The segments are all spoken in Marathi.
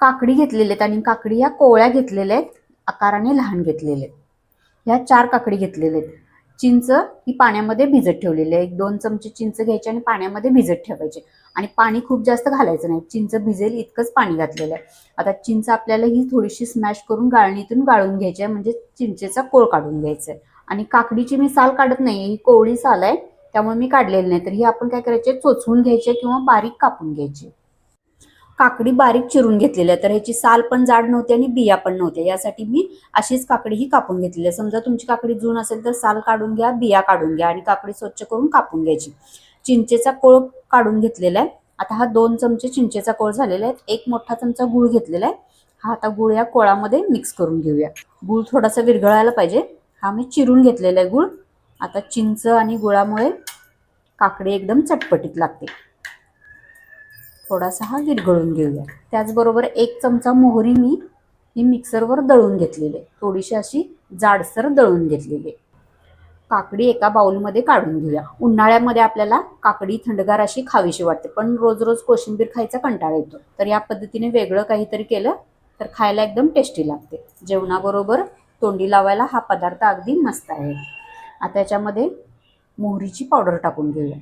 काकडी घेतलेले आहेत आणि काकडी या कोवळ्या घेतलेल्या आहेत, आकाराने लहान घेतलेले आहेत. ह्या 4 काकडी घेतलेल्या आहेत. चिंच ही पाण्यामध्ये भिजत ठेवलेली आहे. 1-2 चमचे चिंच घ्यायची आणि पाण्यामध्ये भिजत ठेवायचे आणि पाणी खूप जास्त घालायचं नाही. चिंच भिजेल इतकंच पाणी घातलेलं आहे. आता चिंच आपल्याला ही थोडीशी स्मॅश करून गाळणीतून गाळून घ्यायची आहे, म्हणजे चिंचेचा कोळ काढून घ्यायचा आहे. आणि काकडीची मी साल काढत नाही, ही कोवळी साल आहे त्यामुळे मी काढलेली नाही. तर ही आपण काय करायचे, चोचवून घ्यायचे किंवा बारीक कापून घ्यायची. काकडी बारीक चिरून घेतलेली आहे, तर ह्याची साल पण जाड नव्हती आणि बिया पण नव्हत्या. यासाठी मी अशीच काकडी ही कापून घेतलेली आहे. समजा तुमची काकडी जून असेल तर साल काढून घ्या, बिया काढून घ्या आणि काकडी स्वच्छ करून कापून घ्यायची. चिंचेचा कोळ काढून घेतलेला आहे. आता हा 2 चमचे चिंचेचा कोळ झालेला आहे. 1 मोठा चमचा गूळ घेतलेला आहे. हा आता गूळ या कोळामध्ये मिक्स करून घेऊया. गूळ थोडासा विरघळायला पाहिजे. हा मी चिरून घेतलेला आहे गूळ. आता चिंच आणि गुळामुळे काकडी एकदम चटपटीत लागते. थोडासा हा विरघळून घेऊया. त्याचबरोबर 1 चमचा मोहरी मी ही मिक्सरवर दळून घेतलेली आहे. थोडीशी अशी जाडसर दळून घेतलेली आहे. काकडी एका बाउलमध्ये काढून घेऊया. उन्हाळ्यामध्ये आपल्याला काकडी थंडगार अशी खावीशी वाटते, पण रोज रोज कोशिंबीर खायचा कंटाळा येतो. तर या पद्धतीने वेगळं काहीतरी केलं तर खायला एकदम टेस्टी लागते. जेवणाबरोबर तोंडी लावायला हा पदार्थ अगदी मस्त आहे. आता याच्यामध्ये मोहरीची पावडर टाकून घेऊया.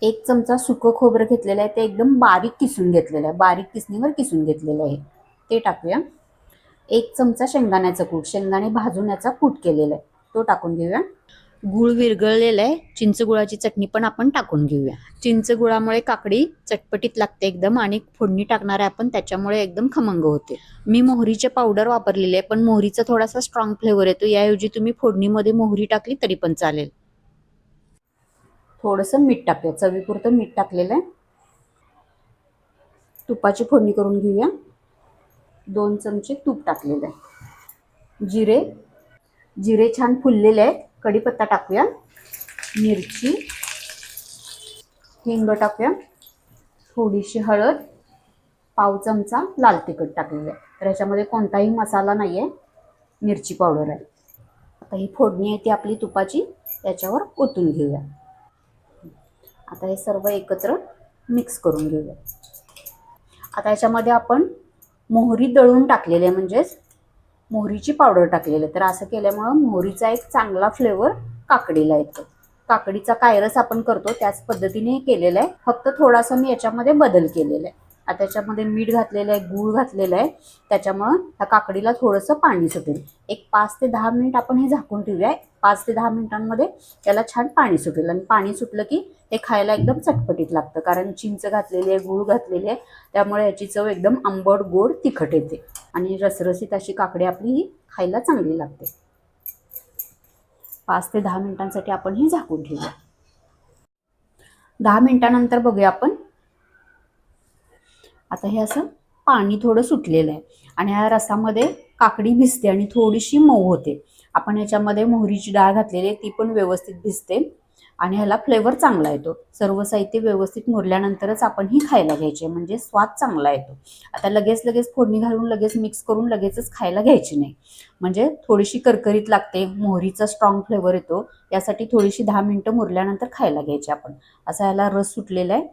1 चमचा सुकं खोबरं घेतलेलं आहे, ते एकदम बारीक किसून घेतलेलं आहे. बारीक किसणीवर किसून घेतलेलं आहे, ते टाकूया. 1 चमचा शेंगदाण्याचं कूट, शेंगदाणे भाजून याचा कूट केलेला आहे, तो टाकून घेऊया. गूळ विरघळलेला आहे. चिंच गुळाची चटणी पण आपण टाकून घेऊया. चिंच गुळामुळे काकडी चटपटीत लागते एकदम आणि फोडणी टाकणार आहे आपण, त्याच्यामुळे एकदम खमंग होते. मी मोहरीचे पावडर वापरलेले आहे, पण मोहरीचा थोडासा स्ट्रॉंग फ्लेवर येतो. याऐवजी तुम्ही फोडणीमध्ये मोहरी टाकली तरी पण चालेल. थोडंसं मीठ टाकूया, चवीपुरतं मीठ टाकलेलं आहे. तुपाची फोडणी करून घेऊया. 2 चमचे तूप टाकलेलं आहे. जिरे छान फुललेले आहेत. कढीपत्ता टाकूया. मिरची, हिंग टाकूया. थोडीशी हळद, पाव चमचा लाल तिखट टाकलेलं आहे. तर ह्याच्यामध्ये कोणताही मसाला नाही आहे, मिरची पावडर आहे. आता ही फोडणी आहे ती आपली तुपाची त्याच्यावर ओतून घेऊया. आता हे सर्व एकत्र मिक्स करून घेऊया. आता याच्यामध्ये आपण मोहरी दळून टाकलेली आहे, म्हणजेच मोहरीची पावडर टाकलेली आहे. तर असं केल्यामुळं मोहरीचा एक चांगला फ्लेवर काकडीला येतो. काकडीचा कायरस आपण करतो त्याच पद्धतीने केलेला आहे, फक्त थोडासा मी याच्यामध्ये बदल केलेला आहे. आता याच्यामध्ये मीठ घातलेलं आहे, गूळ घातलेलं आहे, त्याच्यामुळं त्या काकडीला थोडंसं पाणी सुटेल. एक 5 ते 10 मिनिट आपण हे झाकून ठेवूया. 5 ते 10 मिनिटांमध्ये त्याला छान पाणी सुटेल आणि पाणी सुटलं की हे खायला एकदम चटपटीत लागतं, कारण चिंच घातलेली आहे, गूळ घातलेली आहे, त्यामुळे याची चव एकदम आंबट गोड तिखट येते आणि रसरशीत अशी काकडी आपली ही खायला चांगली लागते. 5 ते 10 मिनिटांसाठी आपण ही झाकून ठेवूया. 10 मिनिटांनंतर बघूया आपण. आता हे असं पाणी थोडं सुटलेलं आहे आणि या रसामध्ये काकडी भिजते आणि थोडीशी मऊ होते. आपण याच्यामध्ये मोहरीची डाळ घातलेली आहे, ती पण व्यवस्थित भिजते आणि ह्याला फ्लेवर चांगला येतो. सर्व साहित्य व्यवस्थित मुरल्यानंतरच आपण ही खायला घ्यायची, म्हणजे स्वाद चांगला येतो. आता लगेच फोडणी घालून लगेच मिक्स करून लगेचच खायला घ्यायची नाही, म्हणजे थोडीशी करकरीत लागते, मोहरीचा स्ट्रॉंग फ्लेवर येतो. यासाठी थोडीशी 10 मिनिटं मुरल्यानंतर खायला घ्यायची आपण. असा ह्याला रस सुटलेला आहे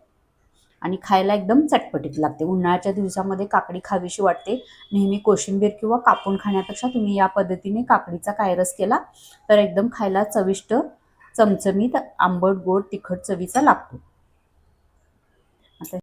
आणि खायला एकदम चटपटीत लागते. उन्हाळ्याच्या दिवसामध्ये काकडी खावीशी वाटते. नेहमी कोशिंबीर किंवा कापून खाण्यापेक्षा तुम्ही या पद्धतीने काकडीचा कायरस केला तर एकदम खायला चविष्ट, चमचमीत, आंबट गोड तिखट चवीचा लागतो.